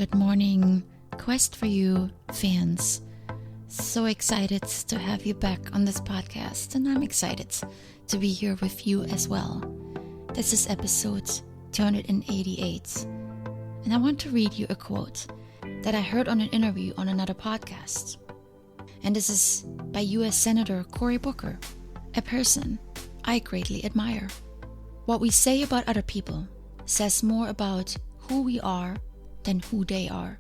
Good morning, Quest for You fans. So excited to have you back on this podcast, and I'm excited to be here with you as well. This is episode 288, and I want to read you a quote that I heard on an interview on another podcast. And this is by U.S. Senator Cory Booker, a person I greatly admire. What we say about other people says more about who we are than who they are.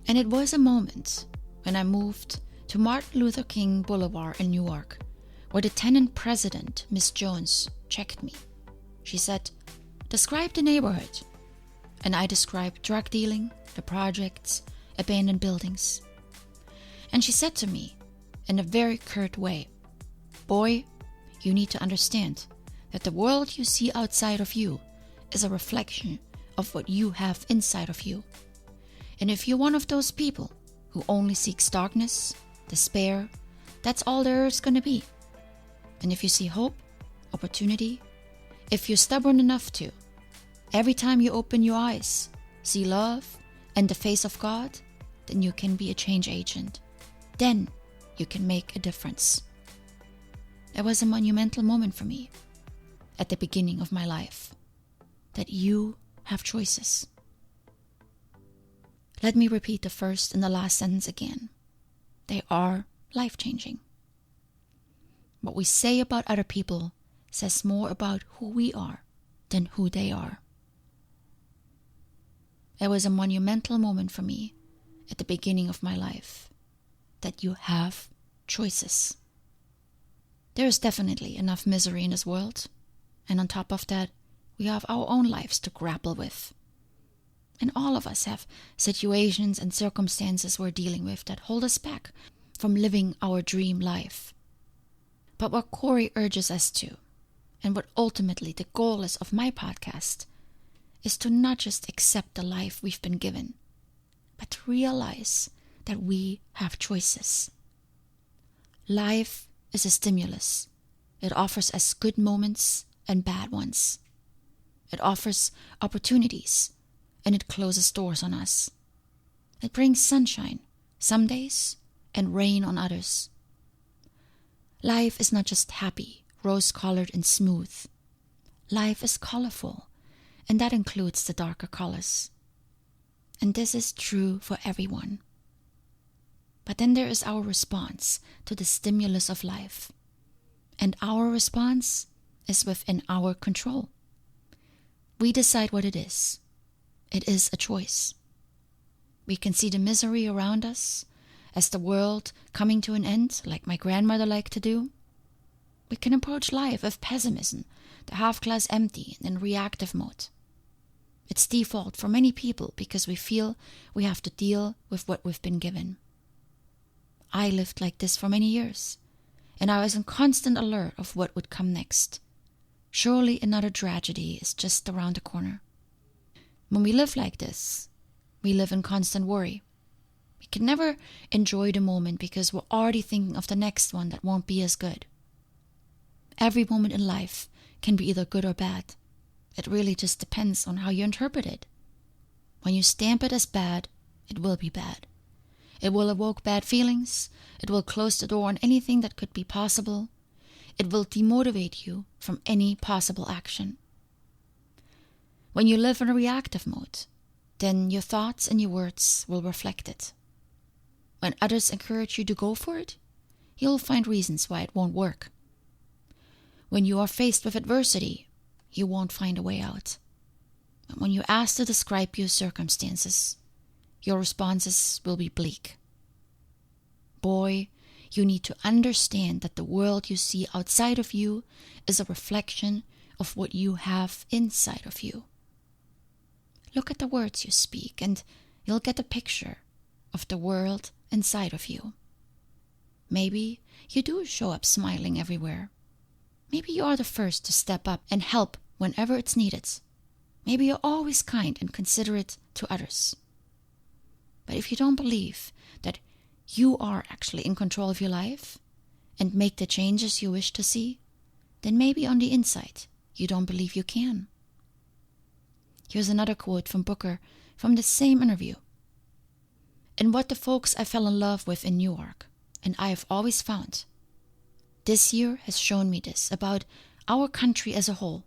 And it was a moment when I moved to Martin Luther King Boulevard in Newark, where the tenant president, Miss Jones, checked me. She said, "Describe the neighborhood." And I described drug dealing, the projects, abandoned buildings. And she said to me, in a very curt way, "Boy, you need to understand that the world you see outside of you is a reflection of what you have inside of you. And if you're one of those people who only seeks darkness, despair, that's all there is going to be. And if you see hope, opportunity, if you're stubborn enough to, every time you open your eyes, see love and the face of God, then you can be a change agent. Then you can make a difference." It was a monumental moment for me at the beginning of my life, that you have choices. Let me repeat the first and the last sentence again. They are life-changing. What we say about other people says more about who we are than who they are. It was a monumental moment for me at the beginning of my life, that you have choices. There is definitely enough misery in this world, and on top of that, we have our own lives to grapple with. And all of us have situations and circumstances we're dealing with that hold us back from living our dream life. But what Cory urges us to, and what ultimately the goal is of my podcast, is to not just accept the life we've been given, but to realize that we have choices. Life is a stimulus. It offers us good moments and bad ones. It offers opportunities, and it closes doors on us. It brings sunshine some days and rain on others. Life is not just happy, rose-colored and smooth. Life is colorful, and that includes the darker colors. And this is true for everyone. But then there is our response to the stimulus of life. And our response is within our control. We decide what it is. It is a choice. We can see the misery around us as the world coming to an end, like my grandmother liked to do. We can approach life with pessimism, the half glass empty and in reactive mode. It's default for many people because we feel we have to deal with what we've been given. I lived like this for many years, and I was in constant alert of what would come next. Surely another tragedy is just around the corner. When we live like this, we live in constant worry. We can never enjoy the moment because we're already thinking of the next one that won't be as good. Every moment in life can be either good or bad. It really just depends on how you interpret it. When you stamp it as bad, it will be bad. It will evoke bad feelings. It will close the door on anything that could be possible. It will demotivate you from any possible action. When you live in a reactive mode, then your thoughts and your words will reflect it. When others encourage you to go for it, you'll find reasons why it won't work. When you are faced with adversity, you won't find a way out. And when you're asked to describe your circumstances, your responses will be bleak. Boy, you need to understand that the world you see outside of you is a reflection of what you have inside of you. Look at the words you speak, and you'll get a picture of the world inside of you. Maybe you do show up smiling everywhere. Maybe you are the first to step up and help whenever it's needed. Maybe you're always kind and considerate to others. But if you don't believe that you are actually in control of your life and make the changes you wish to see, then maybe on the inside you don't believe you can. Here's another quote from Booker from the same interview. And what the folks I fell in love with in New York, and I have always found, this year has shown me this about our country as a whole,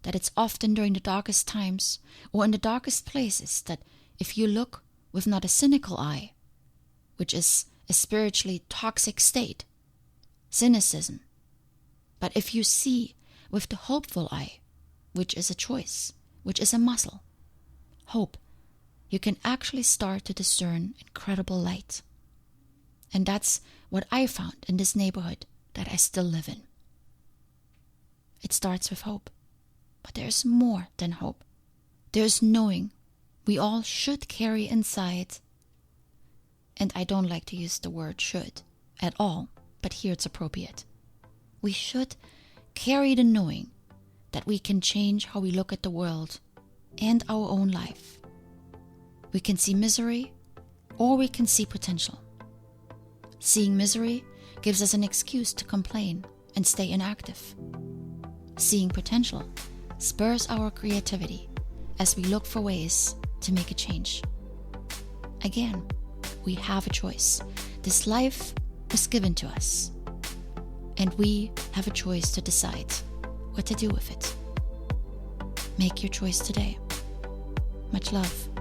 that it's often during the darkest times or in the darkest places that if you look with not a cynical eye, which is a spiritually toxic state, cynicism, but if you see with the hopeful eye, which is a choice, which is a muscle, hope, you can actually start to discern incredible light. And that's what I found in this neighborhood that I still live in. It starts with hope. But there's more than hope. There's knowing we all should carry inside. And I don't like to use the word should at all, but here it's appropriate. We should carry the knowing that we can change how we look at the world and our own life. We can see misery or we can see potential. Seeing misery gives us an excuse to complain and stay inactive. Seeing potential spurs our creativity as we look for ways to make a change. Again, we have a choice. This life was given to us, and we have a choice to decide what to do with it. Make your choice today. Much love.